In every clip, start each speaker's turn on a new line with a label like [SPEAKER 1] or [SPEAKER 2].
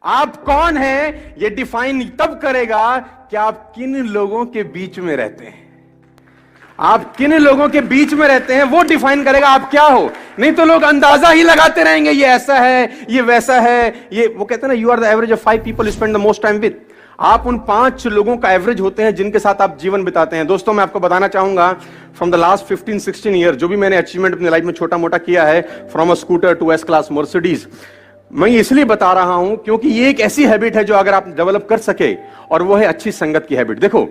[SPEAKER 1] आप कौन हैं ये डिफाइन तब करेगा कि आप किन लोगों के बीच में रहते हैं। आप किन लोगों के बीच में रहते हैं वो डिफाइन करेगा आप क्या हो। नहीं तो लोग अंदाजा ही लगाते रहेंगे, ये ऐसा है, ये वैसा है, ये वो कहते हैं ना, you are the average of 5 people spend the most time with. आप उन 5 लोगों का एवरेज होते हैं जिनके साथ आप जीवन बिताते हैं। दोस्तों मैं आपको बताना चाहूंगा, फ्रॉम द लास्ट 15-16 ईयर जो भी मैंने अचीवमेंट अपनी लाइफ में छोटा मोटा किया है, from a scooter to S class Mercedes, मैं इसलिए बता रहा हूं क्योंकि ये एक ऐसी हैबिट है जो अगर आप डेवलप कर सके, और वो है अच्छी संगत की हैबिट। देखो,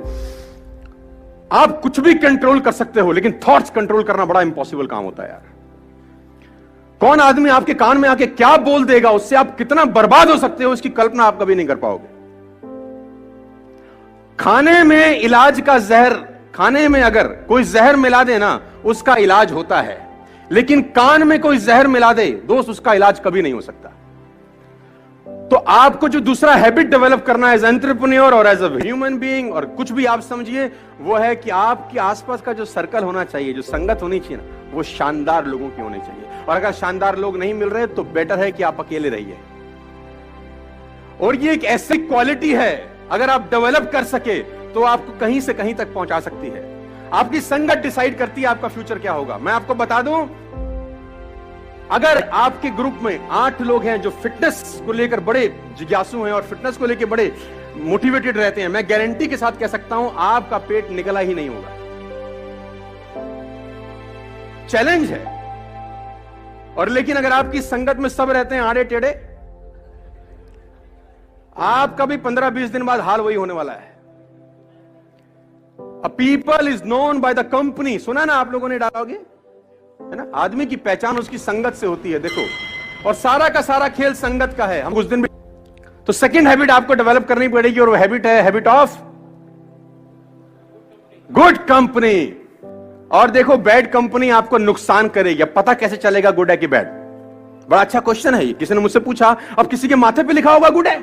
[SPEAKER 1] आप कुछ भी कंट्रोल कर सकते हो, लेकिन थॉट्स कंट्रोल करना बड़ा इंपॉसिबल काम होता है यार। कौन आदमी आपके कान में आके क्या बोल देगा, उससे आप कितना बर्बाद हो सकते हो, इसकी कल्पना आप कभी नहीं कर पाओगे। खाने में इलाज का जहर, खाने में अगर कोई जहर मिला दे ना, उसका इलाज होता है, लेकिन कान में कोई जहर मिला दे दोस्त, उसका इलाज कभी नहीं हो सकता। तो आपको जो दूसरा हैबिट डेवलप करना है एज एंटरप्रेन्योर और एज अ ह्यूमन बीइंग, और कुछ भी आप समझिए, वो है कि आपके आसपास का जो सर्कल होना चाहिए, जो संगत होनी चाहिए ना, वो शानदार लोगों की होनी चाहिए। और अगर शानदार लोग नहीं मिल रहे तो बेटर है कि आप अकेले रहिए। और ये एक ऐसी क्वालिटी है, अगर आप डेवलप कर सके तो आपको कहीं से कहीं तक पहुंचा सकती है। आपकी संगत डिसाइड करती है आपका फ्यूचर क्या होगा। मैं आपको बता दूं, अगर आपके ग्रुप में 8 लोग हैं जो फिटनेस को लेकर बड़े जिज्ञासु हैं और फिटनेस को लेकर बड़े मोटिवेटेड रहते हैं, मैं गारंटी के साथ कह सकता हूं आपका पेट निकला ही नहीं होगा। चैलेंज है। और लेकिन अगर आपकी संगत में सब रहते हैं आड़े टेढ़े, आपका भी 15-20 दिन बाद हाल वही होने वाला है। A people is known by the company, सुना ना आप लोगों ने डालोगे, है ना? आदमी की पहचान उसकी संगत से होती है। देखो, और सारा का सारा खेल संगत का है। हम उस दिन भी तो सेकंड हैबिट आपको डेवलप करनी पड़ेगी, और वो हैबिट है हैबिट ऑफ गुड कंपनी। और देखो, बैड कंपनी आपको नुकसान करेगी। अब पता कैसे चलेगा गुड है कि बैड? बड़ा अच्छा क्वेश्चन है ये, किसी ने मुझसे पूछा। अब किसी के माथे पे लिखा होगा गुड है?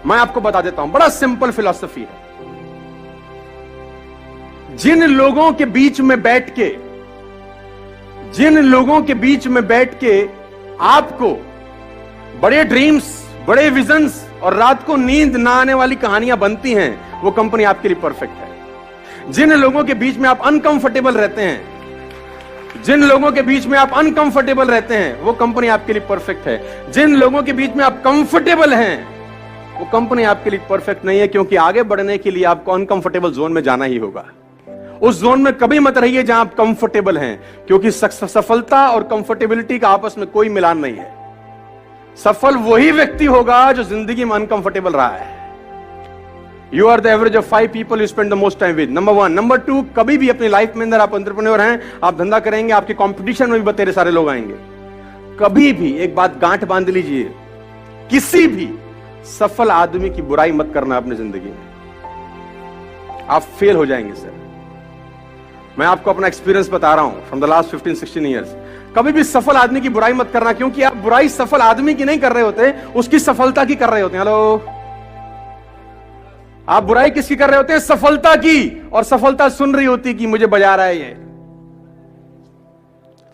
[SPEAKER 1] मैं आपको बता देता हूं, बड़ा सिंपल फिलॉसफी है। जिन लोगों के बीच में बैठ के आपको बड़े ड्रीम्स, बड़े विजन्स और रात को नींद ना आने वाली कहानियां बनती हैं, वो कंपनी आपके लिए परफेक्ट है। जिन लोगों के बीच में आप अनकंफर्टेबल रहते हैं, वो कंपनी आपके लिए परफेक्ट है। जिन लोगों के बीच में आप कंफर्टेबल हैं, वो कंपनी आपके लिए परफेक्ट नहीं है, क्योंकि आगे बढ़ने के लिए आपको अनकंफर्टेबल जोन में जाना ही होगा। उस जोन में कभी मत रहिए जहां आप कंफर्टेबल हैं, क्योंकि सफलता और कंफर्टेबिलिटी का आपस में कोई मिलान नहीं है। सफल वही व्यक्ति होगा जो जिंदगी में अनकंफर्टेबल रहा है। You are the average of 5 people you spend the most time with, number 1। Number 2, कभी भी अपनी लाइफ में अंदर आप एंटरप्रेन्योर हैं, आप धंधा करेंगे, आपके कंपटीशन में भी बतेरे सारे लोग आएंगे। कभी भी एक बात गांठ बांध लीजिए, किसी भी सफल आदमी की बुराई मत करना अपनी जिंदगी में, आप फेल हो जाएंगे सर। मैं आपको अपना एक्सपीरियंस बता रहा हूं फ्रॉम द लास्ट 15-16 ईयर्स। कभी भी सफल आदमी की बुराई मत करना, क्योंकि आप बुराई सफल आदमी की नहीं कर रहे होते, उसकी सफलता की कर रहे होते हैं। हेलो, आप बुराई किसकी कर रहे होते हैं? सफलता की। और सफलता सुन रही होती कि मुझे बजा रहा है ये।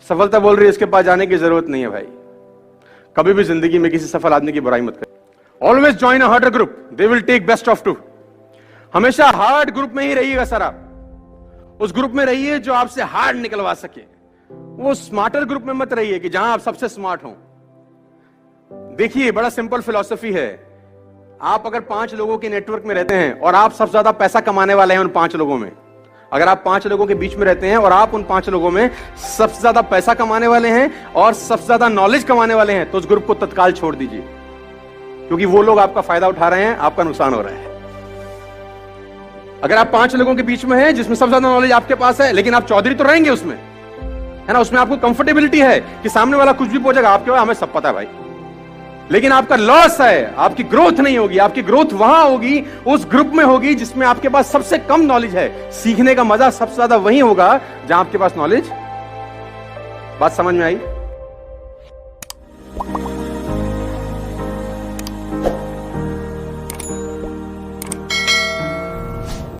[SPEAKER 1] सफलता बोल रही है इसके पास जाने की जरूरत नहीं है भाई। कभी भी जिंदगी में किसी सफल आदमी की बुराई मत करें। Always join a harder group, they will take best of 2। हमेशा हार्ड ग्रुप में ही रहिएगा सर। आप उस ग्रुप में रहिए जो आपसे हार्ड निकलवा सके। वो स्मार्टर ग्रुप में मत रहिए कि जहां आप सबसे स्मार्ट हो। देखिए, बड़ा सिंपल फिलॉसफी है। आप अगर 5 लोगों के नेटवर्क में रहते हैं और आप सबसे ज्यादा पैसा कमाने वाले हैं उन 5 लोगों में, अगर आप 5 लोगों के बीच में रहते हैं और आप उन 5 लोगों में सबसे ज्यादा पैसा कमाने वाले हैं और सबसे ज्यादा नॉलेज कमाने वाले हैं, तो उस ग्रुप को तत्काल छोड़ दीजिए, क्योंकि वो लोग आपका फायदा उठा रहे हैं, आपका नुकसान हो रहा है। अगर आप 5 लोगों के बीच में हैं जिसमें सबसे ज्यादा नॉलेज आपके पास है, लेकिन आप चौधरी तो रहेंगे उसमें, है ना, उसमें आपको कंफर्टेबिलिटी है कि सामने वाला कुछ भी पूछेगा, आपके हमें सब पता है भाई, लेकिन आपका लॉस है, आपकी ग्रोथ नहीं होगी। आपकी ग्रोथ वहां होगी, उस ग्रुप में होगी जिसमें आपके पास सबसे कम नॉलेज है। सीखने का मजा सबसे ज्यादा वहीं होगा जहां आपके पास नॉलेज। बात समझ में आई?